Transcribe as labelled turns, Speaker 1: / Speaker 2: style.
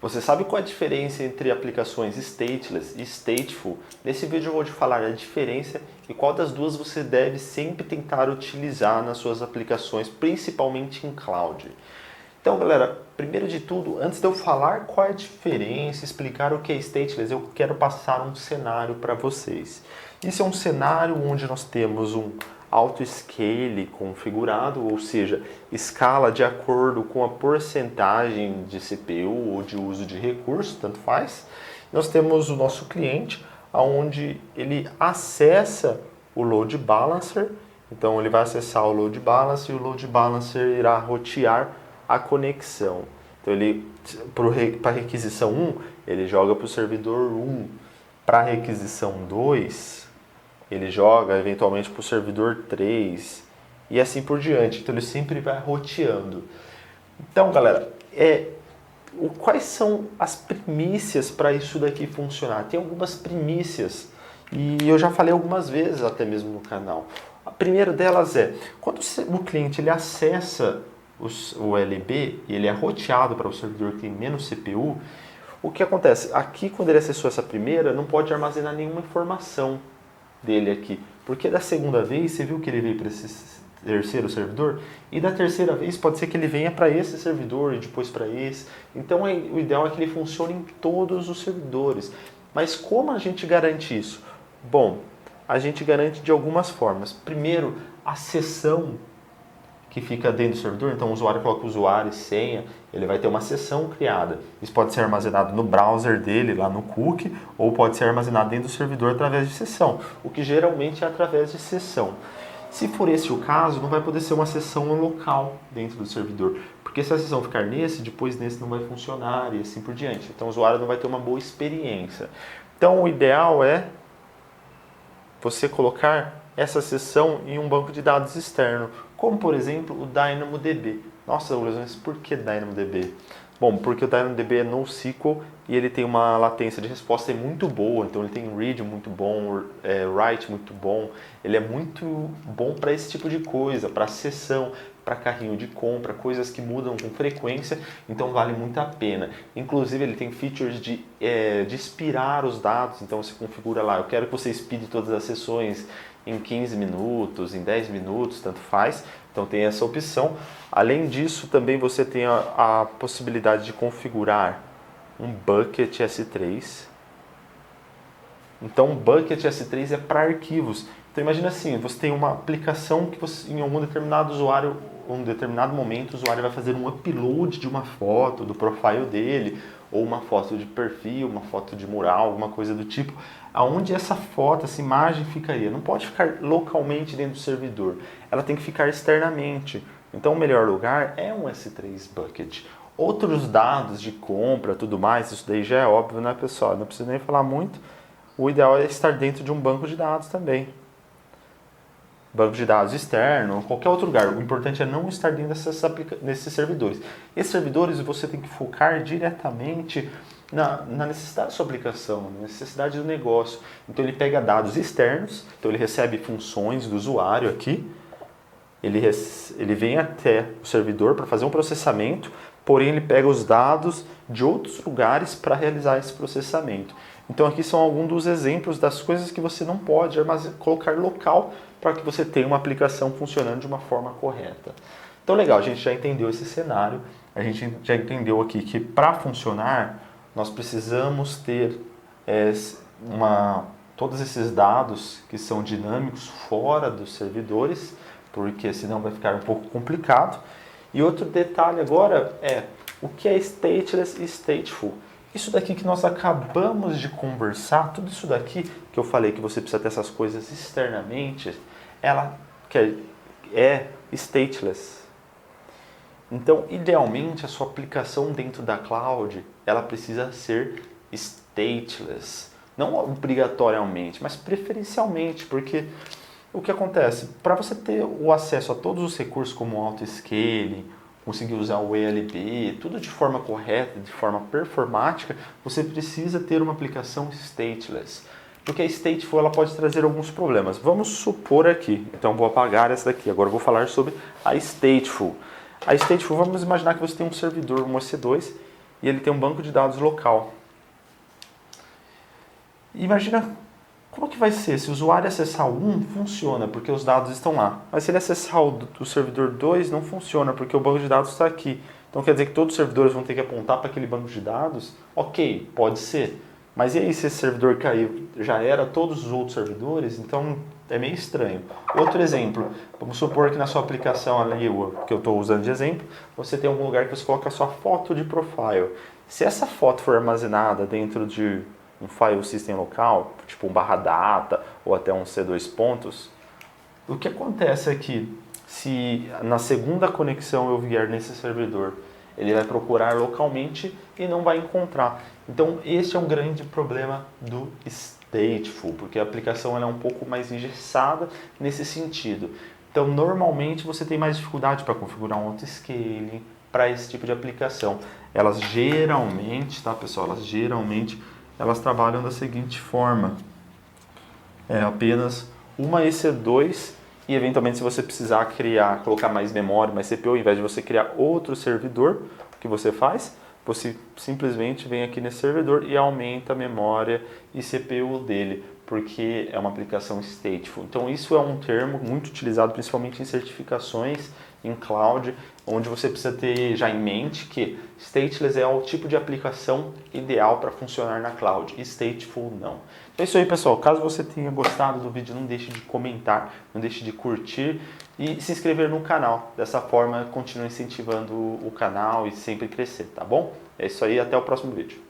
Speaker 1: Você sabe qual é a diferença entre aplicações stateless e stateful? Nesse vídeo eu vou te falar a diferença e qual das duas você deve sempre tentar utilizar nas suas aplicações, principalmente em cloud. Então, galera, primeiro de tudo, antes de eu falar qual é a diferença, explicar o que é stateless, eu quero passar um cenário para vocês. Isso é um cenário onde nós temos um autoscale configurado, ou seja, escala de acordo com a porcentagem de CPU ou de uso de recurso, tanto faz. Nós temos o nosso cliente, onde ele acessa o load balancer, então ele vai acessar o load balancer e o load balancer irá rotear a conexão. Então ele, para requisição 1, ele joga para o servidor 1, para requisição 2, ele joga eventualmente para o servidor 3 e assim por diante. Então ele sempre vai roteando. Então, galera, quais são as primícias para isso daqui funcionar? Tem algumas primícias e eu já falei algumas vezes até mesmo no canal. A primeira delas é, quando o cliente ele acessa o LB e ele é roteado para o servidor que tem menos CPU, o que acontece? Aqui, quando ele acessou essa primeira, não pode armazenar nenhuma informação dele aqui, porque da segunda vez você viu que ele veio para esse terceiro servidor e da terceira vez pode ser que ele venha para esse servidor e depois para esse. Então o ideal é que ele funcione em todos os servidores. Mas como a gente garante isso? Bom, a gente garante de algumas formas. Primeiro, a sessão que fica dentro do servidor, então o usuário coloca o usuário e senha, ele vai ter uma sessão criada. Isso pode ser armazenado no browser dele, lá no cookie, ou pode ser armazenado dentro do servidor através de sessão, o que geralmente é através de sessão. Se for esse o caso, não vai poder ser uma sessão local dentro do servidor, porque se a sessão ficar nesse, depois nesse não vai funcionar e assim por diante. Então o usuário não vai ter uma boa experiência. Então o ideal é você colocar essa sessão em um banco de dados externo, como por exemplo o DynamoDB. Nossa, Douglas, mas por que DynamoDB? Bom, porque o DynamoDB é NoSQL e ele tem uma latência de resposta muito boa, então ele tem read muito bom, write muito bom, ele é muito bom para esse tipo de coisa, para sessão, para carrinho de compra, coisas que mudam com frequência, então vale muito a pena. Inclusive ele tem features de expirar os dados, então você configura lá, eu quero que você expire todas as sessões em 15 minutos, em 10 minutos, tanto faz. Então tem essa opção. Além disso, também você tem a possibilidade de configurar um bucket S3. Então, um bucket S3 é para arquivos. Então imagina assim, você tem uma aplicação que você, em algum determinado usuário, em um determinado momento, o usuário vai fazer um upload de uma foto, do profile dele, ou uma foto de perfil, uma foto de mural, alguma coisa do tipo, aonde essa foto, essa imagem ficaria. Não pode ficar localmente dentro do servidor, ela tem que ficar externamente. Então o melhor lugar é um S3 Bucket. Outros dados de compra, tudo mais, isso daí já é óbvio, né, pessoal? Não preciso nem falar muito. O ideal é estar dentro de um banco de dados também. Banco de dados externo, qualquer outro lugar. O importante é não estar dentro desses servidores. Esses servidores você tem que focar diretamente na necessidade da sua aplicação, na necessidade do negócio. Então ele pega dados externos, então ele recebe funções do usuário aqui, ele vem até o servidor para fazer um processamento, porém ele pega os dados de outros lugares para realizar esse processamento. Então aqui são alguns dos exemplos das coisas que você não pode colocar local para que você tenha uma aplicação funcionando de uma forma correta. Então legal, a gente já entendeu esse cenário, a gente já entendeu aqui que para funcionar nós precisamos ter todos esses dados que são dinâmicos fora dos servidores, porque senão vai ficar um pouco complicado. E outro detalhe agora é o que é stateless e stateful. Isso daqui que nós acabamos de conversar, tudo isso daqui que eu falei que você precisa ter essas coisas externamente, ela é stateless. Então, idealmente, a sua aplicação dentro da cloud, ela precisa ser stateless. Não obrigatoriamente, mas preferencialmente, porque o que acontece? Para você ter o acesso a todos os recursos como o autoscaling, conseguir usar o ELB, tudo de forma correta, de forma performática, você precisa ter uma aplicação stateless. Porque a stateful ela pode trazer alguns problemas. Vamos supor aqui, então vou apagar essa daqui, agora vou falar sobre a stateful. A stateful, vamos imaginar que você tem um servidor, um EC2, e ele tem um banco de dados local. Imagina como que vai ser? Se o usuário acessar o 1, funciona, porque os dados estão lá. Mas se ele acessar o servidor 2, não funciona, porque o banco de dados está aqui. Então quer dizer que todos os servidores vão ter que apontar para aquele banco de dados? Ok, pode ser. Mas e aí se esse servidor cair? Já era todos os outros servidores? Então é meio estranho. Outro exemplo, vamos supor que na sua aplicação ali, que eu estou usando de exemplo, você tem algum lugar que você coloca a sua foto de profile. Se essa foto for armazenada dentro de um file system local, tipo um barra data ou até um C2 pontos, o que acontece aqui? Se na segunda conexão eu vier nesse servidor, ele vai procurar localmente e não vai encontrar. Então este é um grande problema do stateful, porque a aplicação ela é um pouco mais engessada nesse sentido. Então normalmente você tem mais dificuldade para configurar um autoscaling para esse tipo de aplicação. Elas geralmente, tá pessoal, elas trabalham da seguinte forma: é apenas uma EC2 e eventualmente se você precisar colocar mais memória, mais CPU, ao invés de você criar outro servidor, o que você faz? Você simplesmente vem aqui nesse servidor e aumenta a memória e CPU dele, porque é uma aplicação stateful. Então isso é um termo muito utilizado principalmente em certificações em cloud, onde você precisa ter já em mente que stateless é o tipo de aplicação ideal para funcionar na cloud, e stateful não. Então é isso aí, pessoal. Caso você tenha gostado do vídeo, não deixe de comentar, não deixe de curtir e se inscrever no canal. Dessa forma, continue incentivando o canal e sempre crescer, tá bom? É isso aí, até o próximo vídeo.